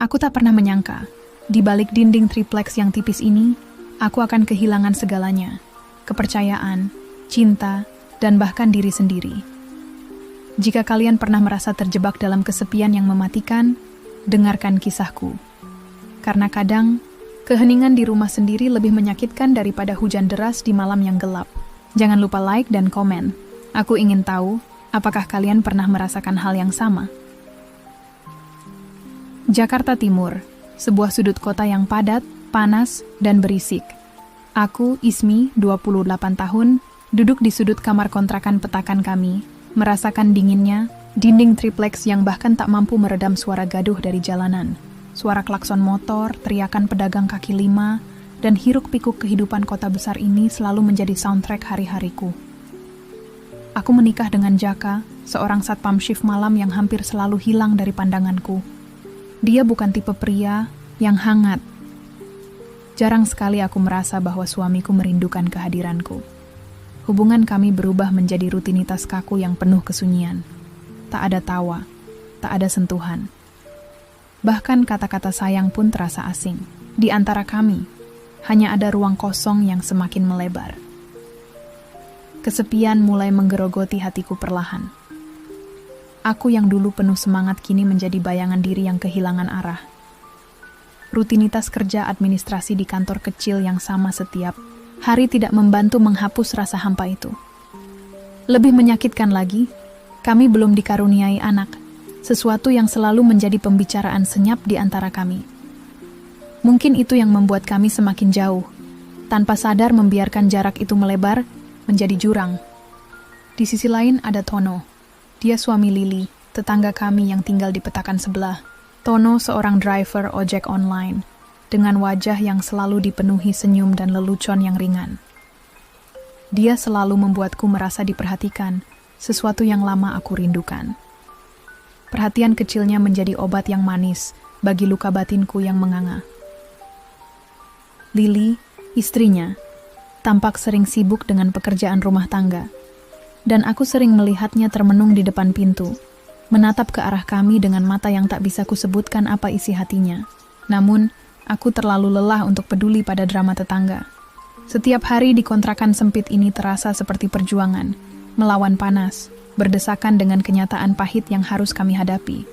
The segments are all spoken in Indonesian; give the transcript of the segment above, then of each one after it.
Aku tak pernah menyangka, di balik dinding triplex yang tipis ini, aku akan kehilangan segalanya. Kepercayaan, cinta, dan bahkan diri sendiri. Jika kalian pernah merasa terjebak dalam kesepian yang mematikan, dengarkan kisahku. Karena kadang, keheningan di rumah sendiri lebih menyakitkan daripada hujan deras di malam yang gelap. Jangan lupa like dan komen. Aku ingin tahu, apakah kalian pernah merasakan hal yang sama? Jakarta Timur, sebuah sudut kota yang padat, panas, dan berisik. Aku, Ismi, 28 tahun, duduk di sudut kamar kontrakan petakan kami, merasakan dinginnya, dinding triplex yang bahkan tak mampu meredam suara gaduh dari jalanan. Suara klakson motor, teriakan pedagang kaki lima, dan hiruk-pikuk kehidupan kota besar ini selalu menjadi soundtrack hari-hariku. Aku menikah dengan Jaka, seorang satpam shift malam yang hampir selalu hilang dari pandanganku. Dia bukan tipe pria yang hangat. Jarang sekali aku merasa bahwa suamiku merindukan kehadiranku. Hubungan kami berubah menjadi rutinitas kaku yang penuh kesunyian. Tak ada tawa, tak ada sentuhan. Bahkan kata-kata sayang pun terasa asing. Di antara kami, hanya ada ruang kosong yang semakin melebar. Kesepian mulai menggerogoti hatiku perlahan. Aku yang dulu penuh semangat kini menjadi bayangan diri yang kehilangan arah. Rutinitas kerja administrasi di kantor kecil yang sama setiap hari tidak membantu menghapus rasa hampa itu. Lebih menyakitkan lagi, kami belum dikaruniai anak, sesuatu yang selalu menjadi pembicaraan senyap di antara kami. Mungkin itu yang membuat kami semakin jauh, tanpa sadar membiarkan jarak itu melebar menjadi jurang. Di sisi lain ada Tono. Dia suami Lili, tetangga kami yang tinggal di petakan sebelah. Tono seorang driver ojek online, dengan wajah yang selalu dipenuhi senyum dan lelucon yang ringan. Dia selalu membuatku merasa diperhatikan, sesuatu yang lama aku rindukan. Perhatian kecilnya menjadi obat yang manis bagi luka batinku yang menganga. Lili, istrinya, tampak sering sibuk dengan pekerjaan rumah tangga, dan aku sering melihatnya termenung di depan pintu, menatap ke arah kami dengan mata yang tak bisa kusebutkan apa isi hatinya. Namun, aku terlalu lelah untuk peduli pada drama tetangga. Setiap hari di kontrakan sempit ini terasa seperti perjuangan, melawan panas, berdesakan dengan kenyataan pahit yang harus kami hadapi.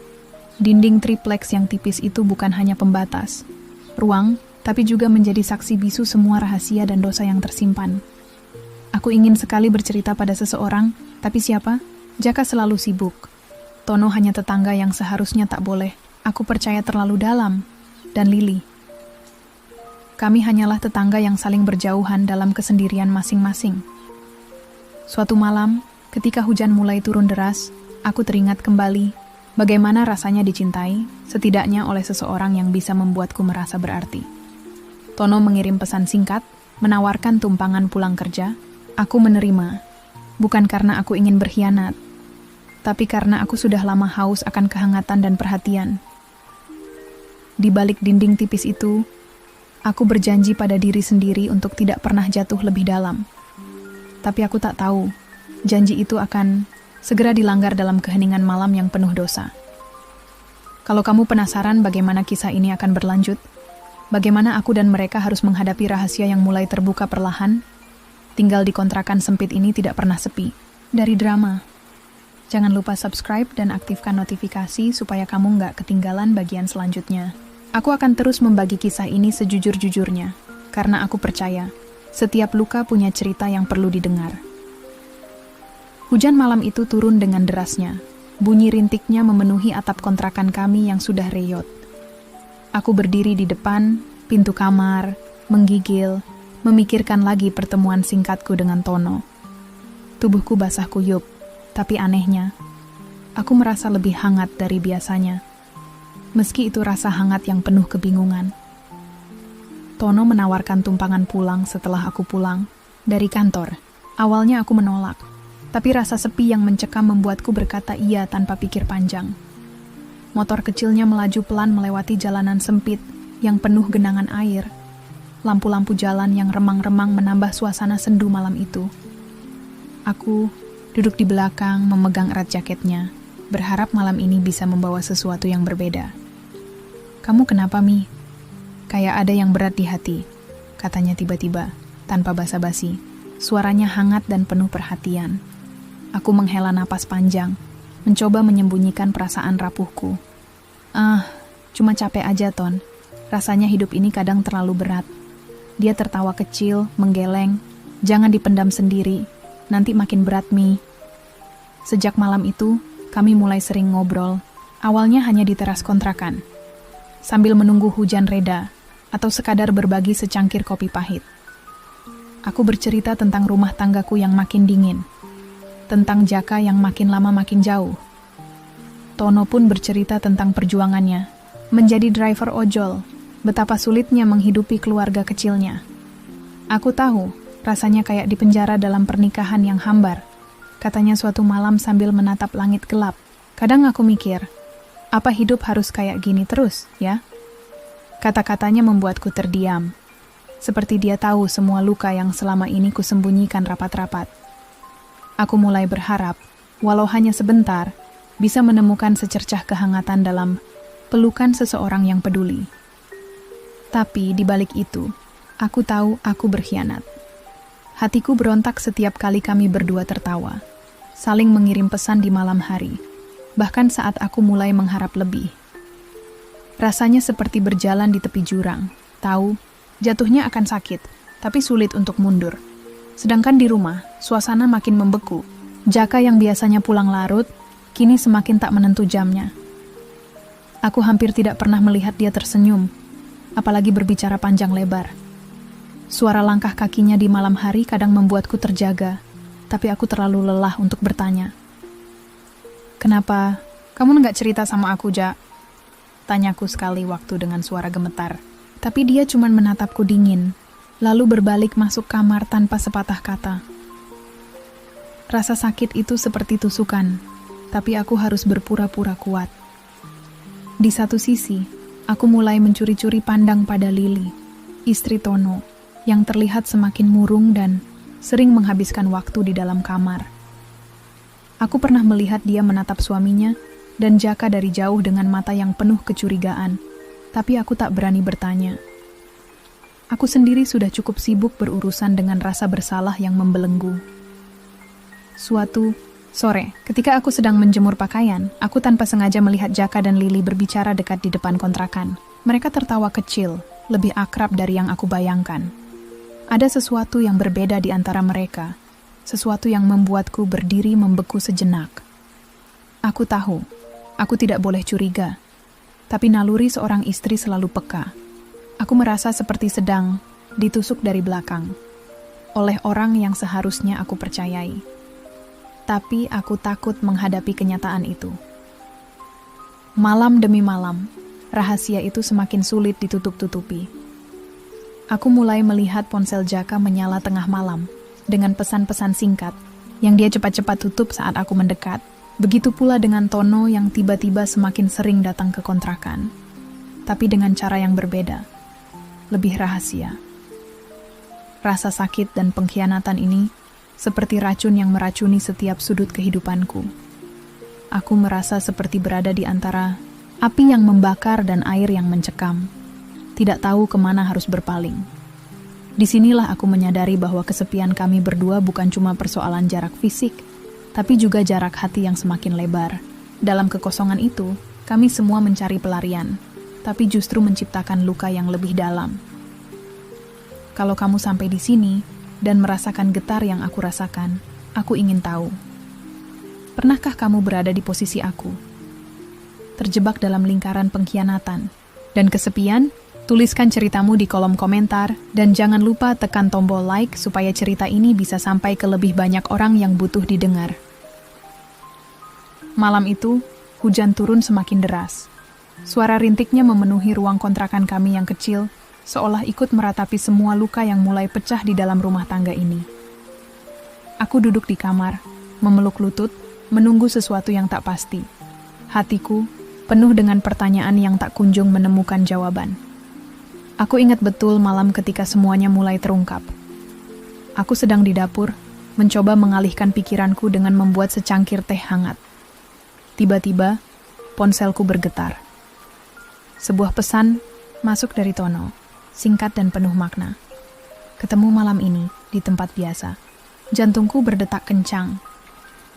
Dinding triplex yang tipis itu bukan hanya pembatas ruang, tapi juga menjadi saksi bisu semua rahasia dan dosa yang tersimpan. Aku ingin sekali bercerita pada seseorang, tapi siapa? Jaka selalu sibuk. Tono hanya tetangga yang seharusnya tak boleh. Aku percaya terlalu dalam. Dan Lili. Kami hanyalah tetangga yang saling berjauhan dalam kesendirian masing-masing. Suatu malam, ketika hujan mulai turun deras, aku teringat kembali bagaimana rasanya dicintai, setidaknya oleh seseorang yang bisa membuatku merasa berarti. Tono mengirim pesan singkat, menawarkan tumpangan pulang kerja. Aku menerima, bukan karena aku ingin berkhianat, tapi karena aku sudah lama haus akan kehangatan dan perhatian. Di balik dinding tipis itu, aku berjanji pada diri sendiri untuk tidak pernah jatuh lebih dalam. Tapi aku tak tahu, janji itu akan segera dilanggar dalam keheningan malam yang penuh dosa. Kalau kamu penasaran bagaimana kisah ini akan berlanjut, bagaimana aku dan mereka harus menghadapi rahasia yang mulai terbuka perlahan, tinggal di kontrakan sempit ini tidak pernah sepi dari drama. Jangan lupa subscribe dan aktifkan notifikasi supaya kamu nggak ketinggalan bagian selanjutnya. Aku akan terus membagi kisah ini sejujur-jujurnya, karena aku percaya setiap luka punya cerita yang perlu didengar. Hujan malam itu turun dengan derasnya. Bunyi rintiknya memenuhi atap kontrakan kami yang sudah reyot. Aku berdiri di depan pintu kamar, menggigil, memikirkan lagi pertemuan singkatku dengan Tono. Tubuhku basah kuyup, tapi anehnya, aku merasa lebih hangat dari biasanya. Meski itu rasa hangat yang penuh kebingungan. Tono menawarkan tumpangan pulang setelah aku pulang dari kantor. Awalnya aku menolak, tapi rasa sepi yang mencekam membuatku berkata iya tanpa pikir panjang. Motor kecilnya melaju pelan melewati jalanan sempit yang penuh genangan air. Lampu-lampu jalan yang remang-remang menambah suasana sendu malam itu. Aku duduk di belakang memegang erat jaketnya, berharap malam ini bisa membawa sesuatu yang berbeda. "Kamu kenapa, Mi?" "Kayak ada yang berat di hati," katanya tiba-tiba, tanpa basa-basi. Suaranya hangat dan penuh perhatian. Aku menghela napas panjang, mencoba menyembunyikan perasaan rapuhku. Cuma capek aja, Ton. Rasanya hidup ini kadang terlalu berat." Dia tertawa kecil, menggeleng. "Jangan dipendam sendiri, nanti makin berat, Mi." Sejak malam itu, kami mulai sering ngobrol. Awalnya hanya di teras kontrakan, sambil menunggu hujan reda, atau sekadar berbagi secangkir kopi pahit. Aku bercerita tentang rumah tanggaku yang makin dingin, tentang Jaka yang makin lama makin jauh. Tono pun bercerita tentang perjuangannya, menjadi driver ojol, betapa sulitnya menghidupi keluarga kecilnya. Aku tahu, rasanya kayak di penjara dalam pernikahan yang hambar, katanya suatu malam sambil menatap langit gelap. Kadang aku mikir, apa hidup harus kayak gini terus, ya? Kata-katanya membuatku terdiam, seperti dia tahu semua luka yang selama ini kusembunyikan rapat-rapat. Aku mulai berharap, walau hanya sebentar, bisa menemukan secercah kehangatan dalam pelukan seseorang yang peduli. Tapi di balik itu, aku tahu aku berkhianat. Hatiku berontak setiap kali kami berdua tertawa, saling mengirim pesan di malam hari, bahkan saat aku mulai mengharap lebih. Rasanya seperti berjalan di tepi jurang. Tahu, jatuhnya akan sakit, tapi sulit untuk mundur. Sedangkan di rumah, suasana makin membeku. Jaka yang biasanya pulang larut, kini semakin tak menentu jamnya. Aku hampir tidak pernah melihat dia tersenyum, apalagi berbicara panjang lebar. Suara langkah kakinya di malam hari kadang membuatku terjaga, tapi aku terlalu lelah untuk bertanya. "Kenapa kamu nggak cerita sama aku, Jak?" Tanyaku sekali waktu dengan suara gemetar. Tapi dia cuma menatapku dingin, lalu berbalik masuk kamar tanpa sepatah kata. Rasa sakit itu seperti tusukan, tapi aku harus berpura-pura kuat. Di satu sisi, aku mulai mencuri-curi pandang pada Lili, istri Tono, yang terlihat semakin murung dan sering menghabiskan waktu di dalam kamar. Aku pernah melihat dia menatap suaminya dan Jaka dari jauh dengan mata yang penuh kecurigaan, tapi aku tak berani bertanya. Aku sendiri sudah cukup sibuk berurusan dengan rasa bersalah yang membelenggu. Suatu sore, ketika aku sedang menjemur pakaian, aku tanpa sengaja melihat Jaka dan Lili berbicara dekat di depan kontrakan. Mereka tertawa kecil, lebih akrab dari yang aku bayangkan. Ada sesuatu yang berbeda di antara mereka, sesuatu yang membuatku berdiri membeku sejenak. Aku tahu, aku tidak boleh curiga, tapi naluri seorang istri selalu peka. Aku merasa seperti sedang ditusuk dari belakang oleh orang yang seharusnya aku percayai. Tapi aku takut menghadapi kenyataan itu. Malam demi malam, rahasia itu semakin sulit ditutup-tutupi. Aku mulai melihat ponsel Jaka menyala tengah malam dengan pesan-pesan singkat yang dia cepat-cepat tutup saat aku mendekat. Begitu pula dengan Tono yang tiba-tiba semakin sering datang ke kontrakan, tapi dengan cara yang berbeda, lebih rahasia. Rasa sakit dan pengkhianatan ini seperti racun yang meracuni setiap sudut kehidupanku. Aku merasa seperti berada di antara api yang membakar dan air yang mencekam, tidak tahu kemana harus berpaling. Disinilah aku menyadari bahwa kesepian kami berdua bukan cuma persoalan jarak fisik, tapi juga jarak hati yang semakin lebar. Dalam kekosongan itu, kami semua mencari pelarian, tapi justru menciptakan luka yang lebih dalam. Kalau kamu sampai di sini dan merasakan getar yang aku rasakan, aku ingin tahu. Pernahkah kamu berada di posisi aku? Terjebak dalam lingkaran pengkhianatan dan kesepian? Tuliskan ceritamu di kolom komentar, dan jangan lupa tekan tombol like supaya cerita ini bisa sampai ke lebih banyak orang yang butuh didengar. Malam itu, hujan turun semakin deras. Suara rintiknya memenuhi ruang kontrakan kami yang kecil, seolah ikut meratapi semua luka yang mulai pecah di dalam rumah tangga ini. Aku duduk di kamar, memeluk lutut, menunggu sesuatu yang tak pasti. Hatiku penuh dengan pertanyaan yang tak kunjung menemukan jawaban. Aku ingat betul malam ketika semuanya mulai terungkap. Aku sedang di dapur, mencoba mengalihkan pikiranku dengan membuat secangkir teh hangat. Tiba-tiba, ponselku bergetar. Sebuah pesan masuk dari Tono, singkat dan penuh makna. Ketemu malam ini di tempat biasa. Jantungku berdetak kencang.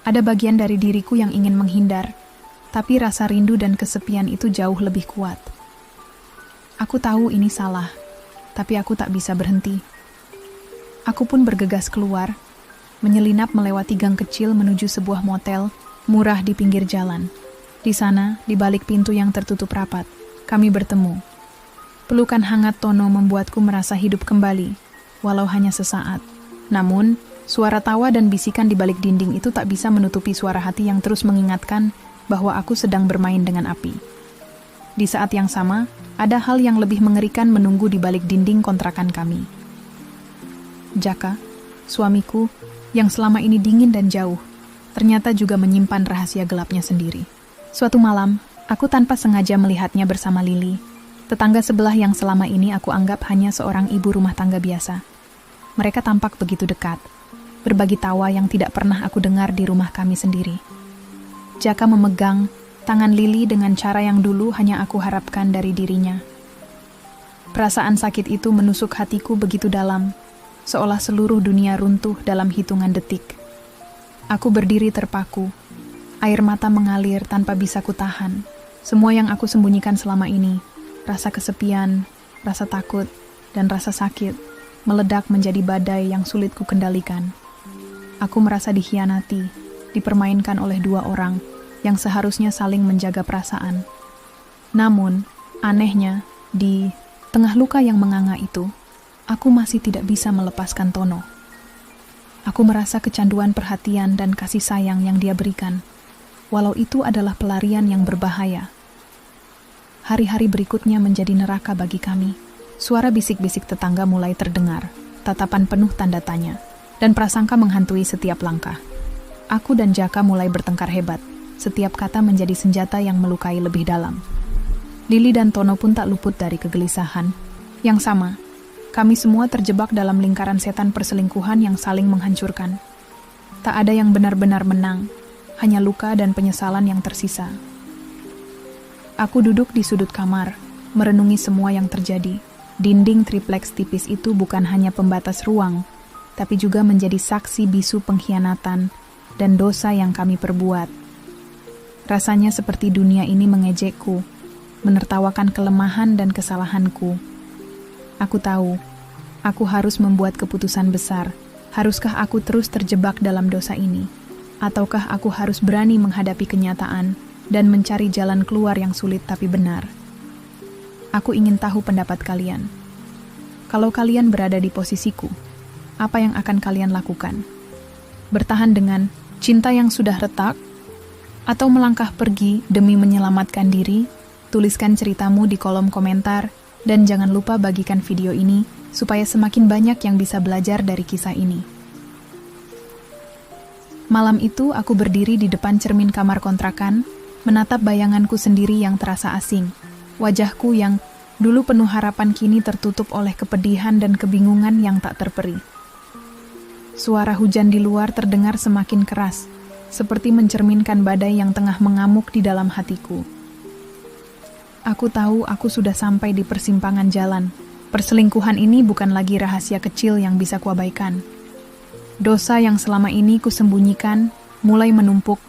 Ada bagian dari diriku yang ingin menghindar, tapi rasa rindu dan kesepian itu jauh lebih kuat. Aku tahu ini salah, tapi aku tak bisa berhenti. Aku pun bergegas keluar, menyelinap melewati gang kecil menuju sebuah motel murah di pinggir jalan. Di sana, di balik pintu yang tertutup rapat, kami bertemu. Pelukan hangat Tono membuatku merasa hidup kembali, walau hanya sesaat. Namun, suara tawa dan bisikan di balik dinding itu tak bisa menutupi suara hati yang terus mengingatkan bahwa aku sedang bermain dengan api. Di saat yang sama, ada hal yang lebih mengerikan menunggu di balik dinding kontrakan kami. Jaka, suamiku, yang selama ini dingin dan jauh, ternyata juga menyimpan rahasia gelapnya sendiri. Suatu malam, aku tanpa sengaja melihatnya bersama Lili, tetangga sebelah yang selama ini aku anggap hanya seorang ibu rumah tangga biasa. Mereka tampak begitu dekat, berbagi tawa yang tidak pernah aku dengar di rumah kami sendiri. Jaka memegang tangan Lili dengan cara yang dulu hanya aku harapkan dari dirinya. Perasaan sakit itu menusuk hatiku begitu dalam, seolah seluruh dunia runtuh dalam hitungan detik. Aku berdiri terpaku, air mata mengalir tanpa bisa kutahan. Semua yang aku sembunyikan selama ini, rasa kesepian, rasa takut, dan rasa sakit, meledak menjadi badai yang sulit kukendalikan. Aku merasa dikhianati, dipermainkan oleh dua orang yang seharusnya saling menjaga perasaan. Namun, anehnya, di tengah luka yang menganga itu, aku masih tidak bisa melepaskan Tono. Aku merasa kecanduan perhatian dan kasih sayang yang dia berikan, walau itu adalah pelarian yang berbahaya. Hari-hari berikutnya menjadi neraka bagi kami. Suara bisik-bisik tetangga mulai terdengar, tatapan penuh tanda tanya, dan prasangka menghantui setiap langkah. Aku dan Jaka mulai bertengkar hebat, setiap kata menjadi senjata yang melukai lebih dalam. Lili dan Tono pun tak luput dari kegelisahan. Yang sama, kami semua terjebak dalam lingkaran setan perselingkuhan yang saling menghancurkan. Tak ada yang benar-benar menang, hanya luka dan penyesalan yang tersisa. Aku duduk di sudut kamar, merenungi semua yang terjadi. Dinding tripleks tipis itu bukan hanya pembatas ruang, tapi juga menjadi saksi bisu pengkhianatan dan dosa yang kami perbuat. Rasanya seperti dunia ini mengejekku, menertawakan kelemahan dan kesalahanku. Aku tahu, aku harus membuat keputusan besar. Haruskah aku terus terjebak dalam dosa ini? Ataukah aku harus berani menghadapi kenyataan dan mencari jalan keluar yang sulit tapi benar? Aku ingin tahu pendapat kalian. Kalau kalian berada di posisiku, apa yang akan kalian lakukan? Bertahan dengan cinta yang sudah retak? Atau melangkah pergi demi menyelamatkan diri? Tuliskan ceritamu di kolom komentar. Dan jangan lupa bagikan video ini, supaya semakin banyak yang bisa belajar dari kisah ini. Malam itu aku berdiri di depan cermin kamar kontrakan, menatap bayanganku sendiri yang terasa asing. Wajahku yang dulu penuh harapan kini tertutup oleh kepedihan dan kebingungan yang tak terperi. Suara hujan di luar terdengar semakin keras, seperti mencerminkan badai yang tengah mengamuk di dalam hatiku. Aku tahu aku sudah sampai di persimpangan jalan. Perselingkuhan ini bukan lagi rahasia kecil yang bisa kuabaikan. Dosa yang selama ini kusembunyikan mulai menumpuk,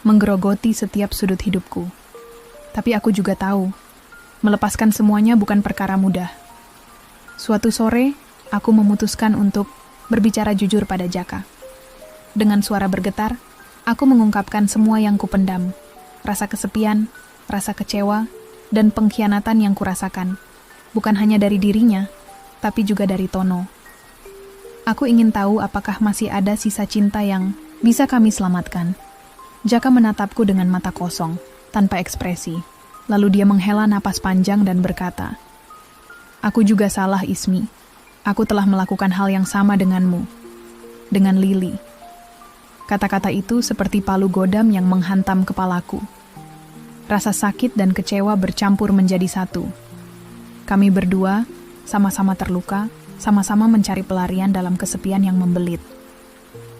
menggerogoti setiap sudut hidupku. Tapi aku juga tahu, melepaskan semuanya bukan perkara mudah. Suatu sore, aku memutuskan untuk berbicara jujur pada Jaka. Dengan suara bergetar, aku mengungkapkan semua yang kupendam. Rasa kesepian, rasa kecewa, dan pengkhianatan yang kurasakan, bukan hanya dari dirinya, tapi juga dari Tono. Aku ingin tahu apakah masih ada sisa cinta yang bisa kami selamatkan. Jaka menatapku dengan mata kosong, tanpa ekspresi. Lalu dia menghela napas panjang dan berkata, "Aku juga salah, Ismi. Aku telah melakukan hal yang sama denganmu, dengan Lili." Kata-kata itu seperti palu godam yang menghantam kepalaku. Rasa sakit dan kecewa bercampur menjadi satu. Kami berdua sama-sama terluka, sama-sama mencari pelarian dalam kesepian yang membelit.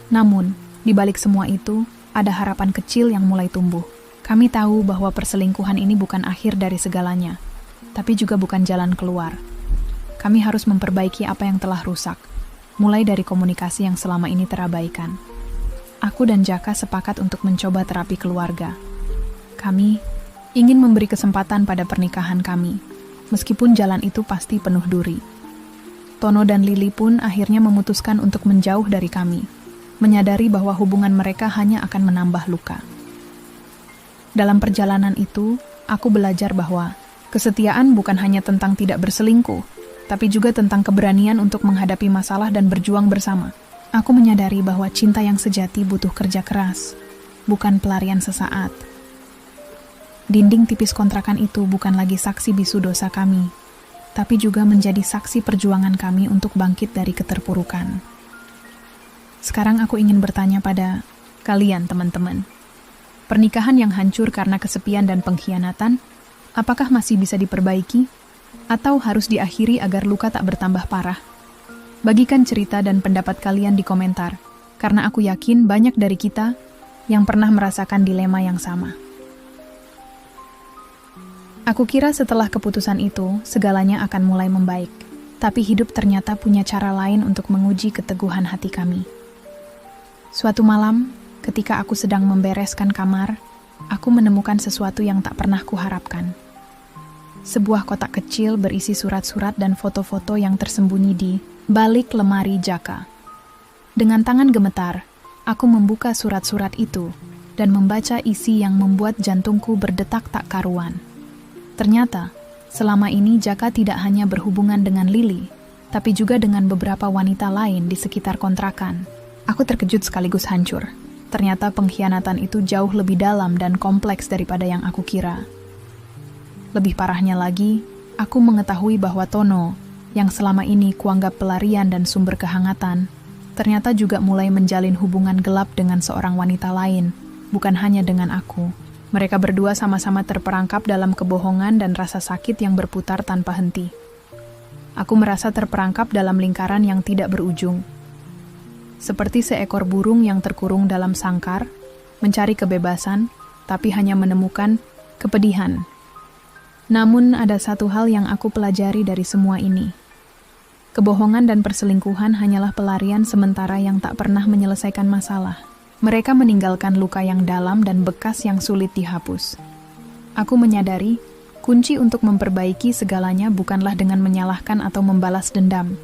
Namun, di balik semua itu, ada harapan kecil yang mulai tumbuh. Kami tahu bahwa perselingkuhan ini bukan akhir dari segalanya. tapi juga bukan jalan keluar. Kami harus memperbaiki apa yang telah rusak, mulai dari komunikasi yang selama ini terabaikan. Aku dan Jaka sepakat untuk mencoba terapi keluarga. Kami ingin memberi kesempatan pada pernikahan kami, meskipun jalan itu pasti penuh duri. Tono dan Lili pun akhirnya memutuskan untuk menjauh dari kami, menyadari bahwa hubungan mereka hanya akan menambah luka. Dalam perjalanan itu, aku belajar bahwa kesetiaan bukan hanya tentang tidak berselingkuh, tapi juga tentang keberanian untuk menghadapi masalah dan berjuang bersama. Aku menyadari bahwa cinta yang sejati butuh kerja keras, bukan pelarian sesaat. Dinding tipis kontrakan itu bukan lagi saksi bisu dosa kami, tapi juga menjadi saksi perjuangan kami untuk bangkit dari keterpurukan. Sekarang aku ingin bertanya pada kalian, teman-teman. Pernikahan yang hancur karena kesepian dan pengkhianatan, apakah masih bisa diperbaiki? Atau harus diakhiri agar luka tak bertambah parah? Bagikan cerita dan pendapat kalian di komentar, karena aku yakin banyak dari kita yang pernah merasakan dilema yang sama. Aku kira setelah keputusan itu, segalanya akan mulai membaik. Tapi hidup ternyata punya cara lain untuk menguji keteguhan hati kami. Suatu malam, ketika aku sedang membereskan kamar, aku menemukan sesuatu yang tak pernah kuharapkan. Sebuah kotak kecil berisi surat-surat dan foto-foto yang tersembunyi di balik lemari Jaka. Dengan tangan gemetar, aku membuka surat-surat itu dan membaca isi yang membuat jantungku berdetak tak karuan. Ternyata, selama ini Jaka tidak hanya berhubungan dengan Lili, tapi juga dengan beberapa wanita lain di sekitar kontrakan. Aku terkejut sekaligus hancur. Ternyata pengkhianatan itu jauh lebih dalam dan kompleks daripada yang aku kira. Lebih parahnya lagi, aku mengetahui bahwa Tono, yang selama ini kuanggap pelarian dan sumber kehangatan, ternyata juga mulai menjalin hubungan gelap dengan seorang wanita lain, bukan hanya dengan aku. Mereka berdua sama-sama terperangkap dalam kebohongan dan rasa sakit yang berputar tanpa henti. Aku merasa terperangkap dalam lingkaran yang tidak berujung. Seperti seekor burung yang terkurung dalam sangkar, mencari kebebasan, tapi hanya menemukan kepedihan. Namun ada satu hal yang aku pelajari dari semua ini. Kebohongan dan perselingkuhan hanyalah pelarian sementara yang tak pernah menyelesaikan masalah. Mereka meninggalkan luka yang dalam dan bekas yang sulit dihapus. Aku menyadari, kunci untuk memperbaiki segalanya bukanlah dengan menyalahkan atau membalas dendam,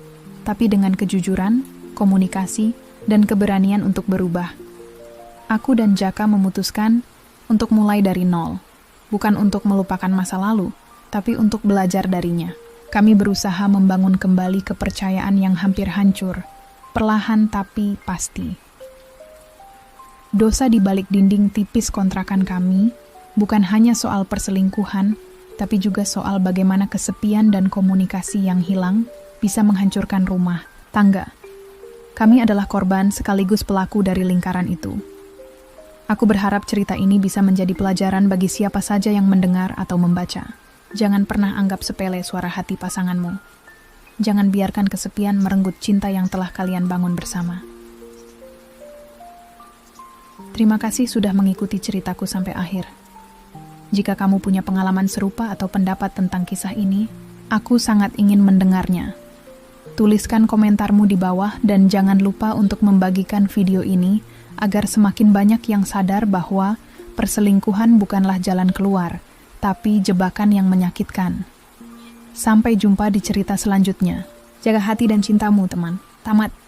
tapi dengan kejujuran, komunikasi, dan keberanian untuk berubah. Aku dan Jaka memutuskan untuk mulai dari nol, bukan untuk melupakan masa lalu, tapi untuk belajar darinya. Kami berusaha membangun kembali kepercayaan yang hampir hancur, perlahan tapi pasti. Dosa di balik dinding tipis kontrakan kami bukan hanya soal perselingkuhan, tapi juga soal bagaimana kesepian dan komunikasi yang hilang bisa menghancurkan rumah tangga. Kami adalah korban sekaligus pelaku dari lingkaran itu. Aku berharap cerita ini bisa menjadi pelajaran bagi siapa saja yang mendengar atau membaca. Jangan pernah anggap sepele suara hati pasanganmu. Jangan biarkan kesepian merenggut cinta yang telah kalian bangun bersama. Terima kasih sudah mengikuti ceritaku sampai akhir. Jika kamu punya pengalaman serupa atau pendapat tentang kisah ini, aku sangat ingin mendengarnya. Tuliskan komentarmu di bawah dan jangan lupa untuk membagikan video ini agar semakin banyak yang sadar bahwa perselingkuhan bukanlah jalan keluar, tapi jebakan yang menyakitkan. Sampai jumpa di cerita selanjutnya. Jaga hati dan cintamu, teman. Tamat.